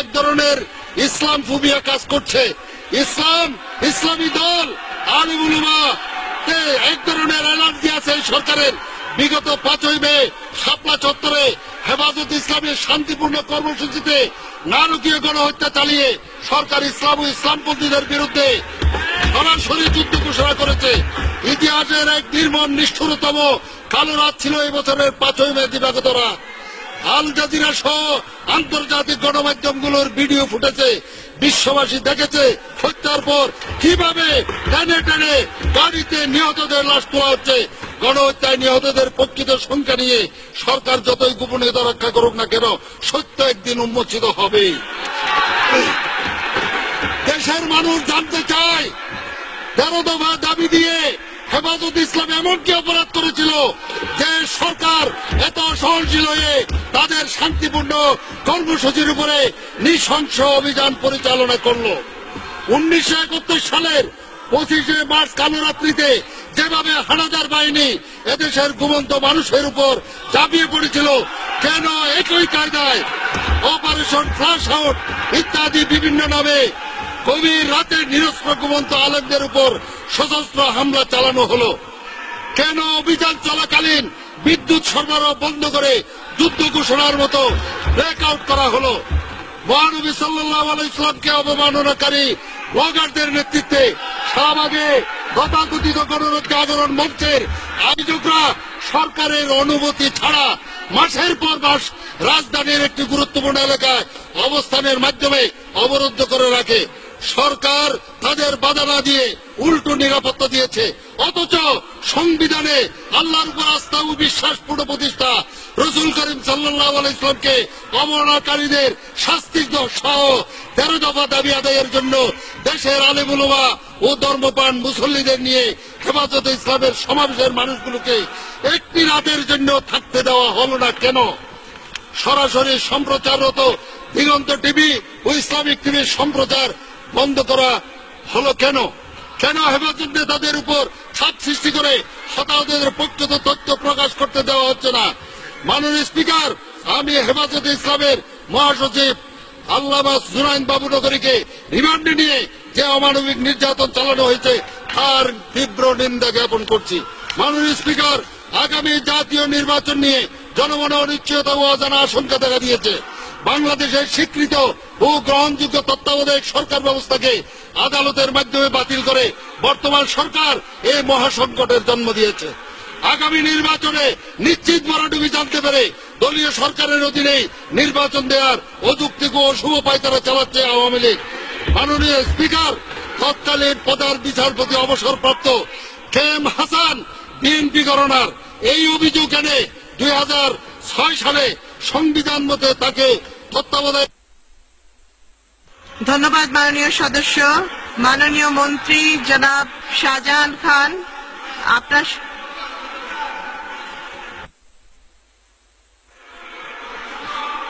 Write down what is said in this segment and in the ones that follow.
এক ধরনের ইসলাম ফুবিয়া কাজ করছে। ইসলামী দল আলিমুল উলামা এক ধরনের এলার্জি আছে সরকারের। বিগত 5ই মে শাপলা চত্বরে হেফাজত ইসলামের শান্তিপূর্ণ কর্মসূচিতে নারকীয় গণহত্যা চালিয়ে সরকার ইসলাম ও ইসলামপন্থীদের বিরুদ্ধে সরাসরি যুদ্ধ ঘোষণা করেছে। ইতিহাসের এক নির্মম নিষ্ঠুরতম কালো রাত ছিল এই বছরের 5ই মে দিবাগত রাত। আল জাজিরা সহ আন্তর্জাতিক গণমাধ্যমগুলোর ভিডিও ফুটেছে। বিশ্ববাসী দেখেছে হত্যার পর কিভাবে টেনে টেনে গাড়িতে নিহতদের লাশ তোলা হচ্ছে। গণহত্যায় নিহতদের প্রকৃত সংখ্যা নিয়ে সরকার যতই গোপনীয়তা রক্ষা করুক না কেন, সত্য একদিন উন্মোচিত হবে। দেশের মানুষ জানতে চায় 13 দফা দাবি দিয়ে হেফাজত ইসলাম এমন কি অপরাধ করেছিল যে সরকার এত সহনশীল হয়ে তাদের শান্তিপূর্ণ কর্মসূচির উপরে নৃশংস অভিযান পরিচালনা করলো। 1971 সালের 25শে মার্চ কালো রাত্রিতে যেভাবে হানাদার বাহিনী এদেশের ঘুমন্ত মানুষের উপর ঝাঁপিয়ে পড়েছিল, কেন একই কায়দায় অপারেশন ফ্লাশ আউট ইত্যাদি বিভিন্ন নামে গভীর রাতে নিরস্ত্র ঘুমন্ত আলেমদের উপর সশস্ত্র হামলা চালানো হলো? কেন অভিযান চলাকালীন বিদ্যুৎ সরবরাহ বন্ধ করে যুদ্ধ ঘোষণার মতো ব্ল্যাকআউট করা হলো? মহানবী সাল্লাল্লাহু আলাইহি ওয়াসাল্লামকে অবমাননাকারী ব্লগারদের নেতৃত্বে শাহবাগে তথাকথিত গণরক্ষা আন্দোলন মঞ্চের আয়োজকরা সরকারের অনুমতি ছাড়া মাসের পর মাস রাজধানীর একটি গুরুত্বপূর্ণ এলাকায় অবস্থানের মাধ্যমে অবরুদ্ধ করে রাখে। সরকার তাদের বাধা না দিয়ে উল্টো নিরাপত্তা দিয়েছে। অথচ সংবিধানে আল্লাহর উপর আস্থা ও বিশ্বাস পুরো প্রতিষ্ঠা, রাসূল করিম সাল্লাল্লাহু আলাইহি ওয়াসাল্লামকে অবমাননাকারীদের শাস্তি সহ 13 দফা দাবি আদায়ের জন্য দেশের আলেম উলামা ও ধর্মপ্রাণ মুসল্লিদের নিয়ে হেফাজত ইসলামের সমাবেশের মানুষগুলোকে একটি রাতের জন্য থাকতে দেওয়া হলো না কেন? সরাসরি সম্প্রচাররত দিগন্ত টিভি ও ইসলামিক টিভির সম্প্রচার বন্ধ করা হলো কেন? কেন হেফাজত নেতাদের উপর চাপ সৃষ্টি করে হতাহতদের প্রকৃত তথ্য প্রকাশ করতে দেওয়া হচ্ছে না? মাননীয় স্পিকার, আমি হেফাজত ইসলামের মহাসচিব আল্লামা জুনায়েদ বাবুনগরীকে রিমান্ডে নিয়ে যে অমানবিক নির্যাতন চালানো হয়েছে তার তীব্র নিন্দা জ্ঞাপন করছি। মাননীয় স্পিকার, আগামী জাতীয় নির্বাচন নিয়ে জনমনে অনিশ্চয়তা ও অজানা আশঙ্কা দেখা দিয়েছে। বাংলাদেশের স্বীকৃত ও গ্রহণযোগ্য তত্ত্বাবধায়ক সরকার ব্যবস্থাকে আদালতের মাধ্যমে বাতিল করে বর্তমান সরকার এই মহাসংকটের জন্ম দিয়েছে। আগামী নির্বাচনে নিশ্চিত ভরাডুবি জানতে পেরে দলীয় সরকারের অধীনে নির্বাচন দেওয়ার অযৌক্তিক ও অশুভ পায়তারা চালাচ্ছে আওয়ামী লীগ। মাননীয় স্পিকার, তৎকালীন প্রধান বিচারপতি অবসরপ্রাপ্ত KM হাসান বিএনপি গণনার এই অভিযোগ এনে 2006 সালে সংবিধান মতে তাকে তত্ত্বাবধায়ক। ধন্যবাদ মাননীয় সদস্য। মাননীয় মন্ত্রী জনাব শাহজাহান খান, আপনার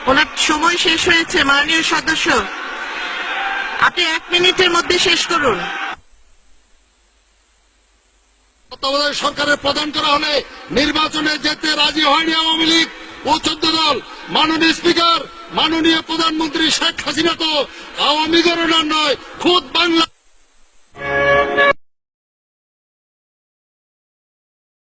ওনার সময় শেষ হয়েছে। মাননীয় সদস্য, আপনি 1 মিনিটের মধ্যে শেষ করুন। তত্ত্বাবধায়ক সরকারের প্রদান করা হলে নির্বাচনে যেতে রাজি হয়নি আওয়ামী লীগ ও 14 দল। মাননীয় স্পিকার, মাননীয় প্রধানমন্ত্রী শেখ হাসিনা তো আওয়ামী গণনার নয়, খোদ বাংলা